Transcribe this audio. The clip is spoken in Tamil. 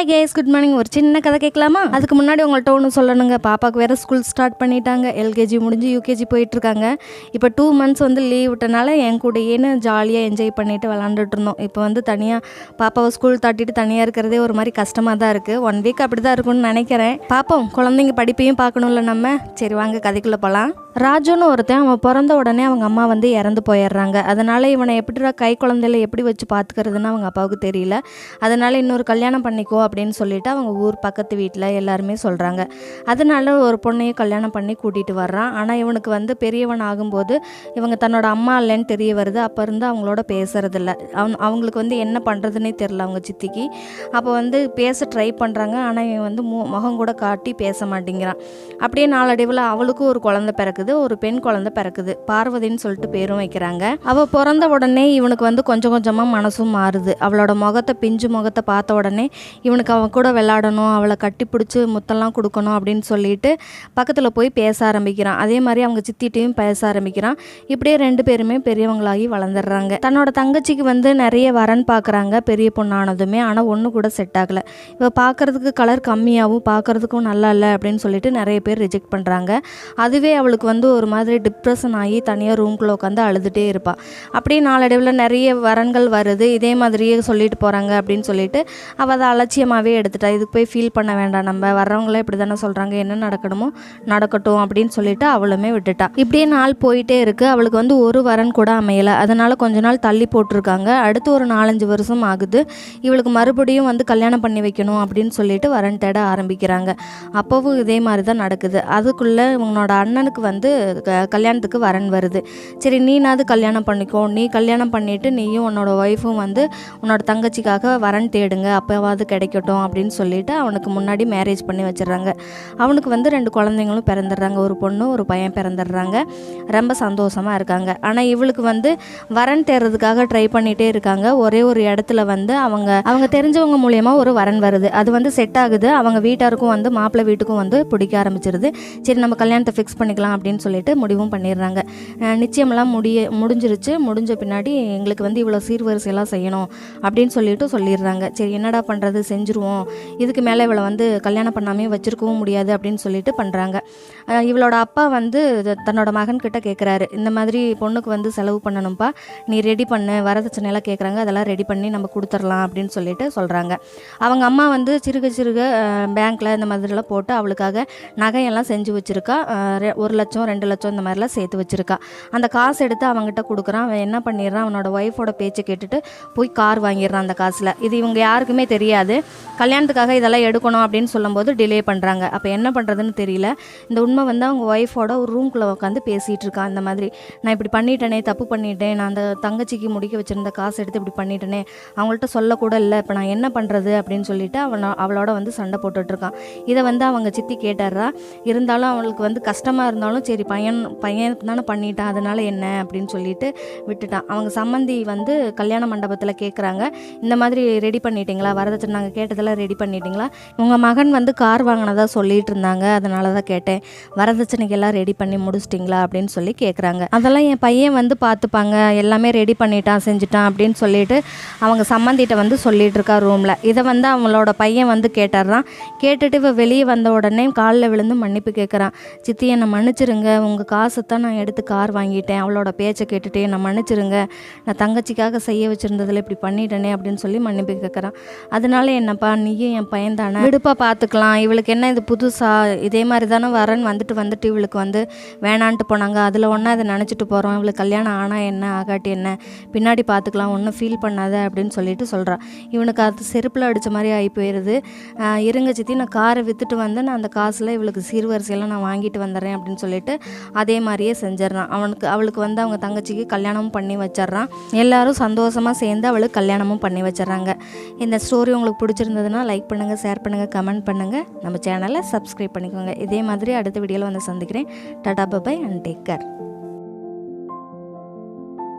Hi guys, good morning. ஒரு சின்ன கதை கேட்கலாமா? அதுக்கு முன்னாடி உங்கள்கிட்ட ஒன்று சொல்லணுங்க. பாப்பாவுக்கு வேறு ஸ்கூல் ஸ்டார்ட் பண்ணிட்டாங்க. எல்கேஜி முடிஞ்சு யூகேஜி போயிட்டுருக்காங்க. இப்போ 2 months லீவ் விட்டனால என் கூடயேன்னு ஜாலியாக என்ஜாய் பண்ணிவிட்டு விளாண்டுட்டு இருந்தோம். இப்போ தனியாக பாப்பாவை ஸ்கூல் தாட்டிட்டு தனியாக இருக்கிறதே ஒரு மாதிரி கஷ்டமாக தான் இருக்குது. 1 week அப்படி தான் இருக்கும்னு நினைக்கிறேன். பார்ப்போம், குழந்தைங்க படிப்பையும் பார்க்கணும்ல நம்ம. சரி வாங்க கதைக்குள்ளே போகலாம். ராஜுன்னு ஒருத்தன், அவன் பிறந்த உடனே அவங்க அம்மா இறந்து போயிடுறாங்க. அதனால் இவனை எப்படிடா கை குழந்தையில எப்படி வச்சு பார்த்துக்கிறதுன்னு அவங்க அப்பாவுக்கு தெரியல. அதனால் இன்னொரு கல்யாணம் பண்ணிக்கோ அப்படின்னு சொல்லிட்டு அவங்க ஊர் பக்கத்து வீட்டில் எல்லாருமே சொல்கிறாங்க. அதனால ஒரு பொண்ணையும் கல்யாணம் பண்ணி கூட்டிகிட்டு வர்றான். ஆனால் இவனுக்கு பெரியவன் ஆகும்போது இவங்க தன்னோட அம்மா இல்லைன்னு தெரிய வருது. அப்போ இருந்து அவங்களோட பேசுறதில்ல. அவங்களுக்கு என்ன பண்ணுறதுனே தெரில அவங்க சித்திக்கு. அப்போ பேச ட்ரை பண்ணுறாங்க. ஆனால் இவன் முகம் கூட காட்டி பேச மாட்டேங்கிறான். அப்படியே நாளடைவில் அவளுக்கும் ஒரு குழந்தை பிறக்குது. ஒரு பெண் குழந்தை பிறக்குது. பார்வதின்னு சொல்லிட்டு பேரும் வைக்கிறாங்க. அவள் பிறந்த உடனே இவனுக்கு கொஞ்சம் கொஞ்சமாக மனசும் மாறுது. அவளோட பிஞ்சு முகத்தை பார்த்த உடனே இவனுக்கு அவன் கூட விளையாடணும், அவளை கட்டி பிடிச்சி முத்தெல்லாம் கொடுக்கணும் அப்படின்னு சொல்லிட்டு பக்கத்தில் போய் பேச ஆரம்பிக்கிறான். அதே மாதிரி அவங்க சித்திட்டையும் பேச ஆரம்பிக்கிறான். இப்படியே 2 பேருமே பெரியவங்களாகி வளர்ந்துடுறாங்க. தன்னோட தங்கச்சிக்கு நிறைய வரன் பார்க்குறாங்க பெரிய பொண்ணானதுமே. ஆனால் ஒன்று கூட செட் ஆகலை. இவ பார்க்குறதுக்கு கலர் கம்மியாகவும் பார்க்குறதுக்கும் நல்லா இல்லை அப்படின்னு சொல்லிட்டு நிறைய பேர் ரிஜெக்ட் பண்ணுறாங்க. அதுவே அவளுக்கு ஒரு மாதிரி டிப்ரெஷன் ஆகி தனியாக ரூம்குள்ளே உட்காந்து அழுதுகிட்டே இருப்பாள். அப்படியே நாளடைவில் நிறைய வரன்கள் வருது. இதே மாதிரியே சொல்லிட்டு போகிறாங்க அப்படின்னு சொல்லிட்டு அவள் அதை அலட்சியமாகவே எடுத்துட்டா. இதுக்கு போய் ஃபீல் பண்ண வேண்டாம், நம்ம வர்றவங்களே இப்படி தானே சொல்கிறாங்க, என்ன நடக்கணுமோ நடக்கட்டும் அப்படின்னு சொல்லிட்டு அவளுமே விட்டுட்டா. இப்படியே நாள் போயிட்டே இருக்குது. அவளுக்கு ஒரு வரன் கூட அமையலை. அதனால் கொஞ்ச நாள் தள்ளி போட்டிருக்காங்க. அடுத்து ஒரு 4-5 வருஷம் ஆகுது. இவளுக்கு மறுபடியும் கல்யாணம் பண்ணி வைக்கணும் அப்படின்னு சொல்லிட்டு வரன் தேட ஆரம்பிக்கிறாங்க. அப்போவும் இதே மாதிரி தான் நடக்குது. அதுக்குள்ளே இவங்களோட அண்ணனுக்கு கல்யாணத்துக்கு வரன் வருது. சரி நீனாவது கல்யாணம் பண்ணிக்கோ, நீ கல்யாணம் பண்ணிவிட்டு நீயும் உன்னோட ஒய்ஃபும் உன்னோட தங்கச்சிக்காக வரன் தேடுங்க, அப்போவாது கிடைக்கட்டும் அப்படின்னு சொல்லிட்டு அவனுக்கு முன்னாடி மேரேஜ் பண்ணி வச்சிடுறாங்க. அவனுக்கு 2 குழந்தைங்களும் பிறந்துடுறாங்க. ஒரு பொண்ணு ஒரு பையன் பிறந்துடுறாங்க. ரொம்ப சந்தோஷமாக இருக்காங்க. ஆனால் இவளுக்கு வரன் தேடுறதுக்காக ட்ரை பண்ணிகிட்டே இருக்காங்க. ஒரே ஒரு இடத்துல அவங்க தெரிஞ்சவங்க மூலியமாக ஒரு வரன் வருது. அது செட் ஆகுது. அவங்க வீட்டாருக்கும் மாப்பிள்ளை வீட்டுக்கும் பிடிக்க ஆரம்பிச்சிருது. சரி நம்ம கல்யாணத்தை ஃபிக்ஸ் பண்ணிக்கலாம் அப்படின்னு சொல்லிட்டு முடிவும் பண்ணிடுறாங்க. நிச்சயமெல்லாம் முடிஞ்சிருச்சு. முடிஞ்ச பின்னாடி எங்களுக்கு இவ்வளோ சீர்வரிசையெல்லாம் செய்யணும் அப்படின்னு சொல்லிடுறாங்க. சரி என்னடா பண்ணுறது, செஞ்சுருவோம். இதுக்கு மேலே இவளை கல்யாணம் பண்ணாமே வச்சுருக்கவும் முடியாது அப்படின்னு சொல்லிட்டு பண்ணுறாங்க. இவளோட அப்பா தன்னோட மகன்கிட்ட கேட்குறாரு, இந்த மாதிரி பொண்ணுக்கு செலவு பண்ணணும்ப்பா, நீ ரெடி பண்ணு, வரதட்சணையெல்லாம் கேட்குறாங்க, அதெல்லாம் ரெடி பண்ணி நம்ம கொடுத்துடலாம் அப்படின்னு சொல்லிட்டு சொல்கிறாங்க. அவங்க அம்மா சிறுக சிறுக பேங்க்கில் இந்த மாதிரிலாம் போட்டு அவளுக்காக நகையெல்லாம் செஞ்சு வச்சுருக்கா. 1 லட்சம் 2 லட்சம் இந்த மாதிரிலாம் சேர்த்து வச்சுருக்கா. அந்த காசு எடுத்து அவங்ககிட்ட கொடுக்குறான். அவன் என்ன பண்ணிடுறான், அவனோட ஒய்ஃபோட பேச்சை கேட்டுட்டு போய் கார் வாங்கிடுறான் அந்த காசில். இது இவங்க யாருக்குமே தெரியாது. கல்யாணத்துக்காக இதெல்லாம் எடுக்கணும் அப்படின்னு சொல்லும்போது டிலே பண்ணுறாங்க. அப்போ என்ன பண்ணுறதுன்னு தெரியல. இந்த உண்மை அவங்க ஒய்ஃபோட ஒரு ரூம்குள்ளே உட்காந்து பேசிகிட்டு இருக்கான். இந்த மாதிரி நான் இப்படி பண்ணிட்டேனே, தப்பு பண்ணிட்டேன், நான் அந்த தங்கச்சிக்கு முடிக்க வச்சுருந்த காசு எடுத்து இப்படி பண்ணிட்டேனே, அவங்கள்ட்ட சொல்லக்கூட இல்லை, இப்போ நான் என்ன பண்ணுறது அப்படின்னு சொல்லிட்டு அவளோட சண்டை போட்டுட்ருக்கான். இதை அவங்க சித்தி கேட்டுறா. இருந்தாலும் அவளுக்கு கஷ்டமாக இருந்தாலும் சரி பையனுக்கு தானே பண்ணிட்டான், அதனால் என்ன அப்படின்னு சொல்லிட்டு விட்டுட்டான். அவங்க சம்மந்தி கல்யாண மண்டபத்தில் கேட்குறாங்க, இந்த மாதிரி ரெடி பண்ணிட்டீங்களா, வரதட்சணை நாங்கள் கேட்டதெல்லாம் ரெடி பண்ணிட்டீங்களா, உங்கள் மகன் கார் வாங்கினதா சொல்லிட்டு இருந்தாங்க, அதனால தான் கேட்டேன், வரதட்சணைக்கெல்லாம் ரெடி பண்ணி முடிச்சிட்டிங்களா அப்படின்னு சொல்லி கேட்குறாங்க. அதெல்லாம் என் பையன் பார்த்துப்பாங்க, எல்லாமே ரெடி பண்ணிட்டான் செஞ்சுட்டான் அப்படின்னு சொல்லிட்டு அவங்க சம்மந்திட்ட சொல்லிட்டு இருக்கா ரூமில். இதை அவங்களோட பையன் கேட்டுறான். கேட்டுட்டு இவ வெளியே வந்த உடனே காலில் விழுந்து மன்னிப்பு கேட்குறான். சித்தி என்னை மன்னிச்சிருங்க, உங்கள் காசை தான் நான் எடுத்து கார் வாங்கிட்டேன், அவளோட பேச்சை கேட்டுட்டு என்னை மன்னிச்சிருங்க, நான் தங்கச்சிக்காக செய்ய வச்சுருந்ததில் இப்படி பண்ணிட்டேனே அப்படின்னு சொல்லி மன்னிப்பு கேட்குறான். அதனால என்னப்பா, நீயும் என் பையன் தானே, விடுப்பா பார்த்துக்கலாம், இவளுக்கு என்ன இது புதுசாக, இதே மாதிரி தானே வரன் வந்துட்டு இவளுக்கு வேணான்ட்டு போனாங்க, அதில் ஒன்றா இதை நினச்சிட்டு போகிறோம், இவளுக்கு கல்யாணம் ஆனால் என்ன ஆகாட்டி என்ன, பின்னாடி பார்த்துக்கலாம், ஒன்றும் ஃபீல் பண்ணாத அப்படின்னு சொல்லிட்டு சொல்கிறான். இவனுக்கு அது செருப்பில் அடித்த மாதிரி ஆகி போயிடுது. இருங்க சித்தி, நான் காரை விற்றுட்டு நான் அந்த காசில் இவளுக்கு சீர்வரிசையெல்லாம் நான் வாங்கிட்டு வந்துடுறேன் அப்படின்னு சொல்லிட்டு அதே மாதிரியே செஞ்சிடறான். அவளுக்கு அவங்க தங்கச்சிக்கு கல்யாணமும் பண்ணி வச்சிட்றான். எல்லாரும் சந்தோஷமாக சேர்ந்து அவளுக்கு கல்யாணமும் பண்ணி வச்சிடறாங்க. இந்த ஸ்டோரி உங்களுக்கு பிடிச்சிருந்ததுன்னா லைக் பண்ணுங்கள், ஷேர் பண்ணுங்கள், கமெண்ட் பண்ணுங்கள், நம்ம சேனலை சப்ஸ்கிரைப் பண்ணிக்கோங்க. இதே மாதிரி அடுத்த வீடியோவில் சந்திக்கிறேன். Tata bye and take care.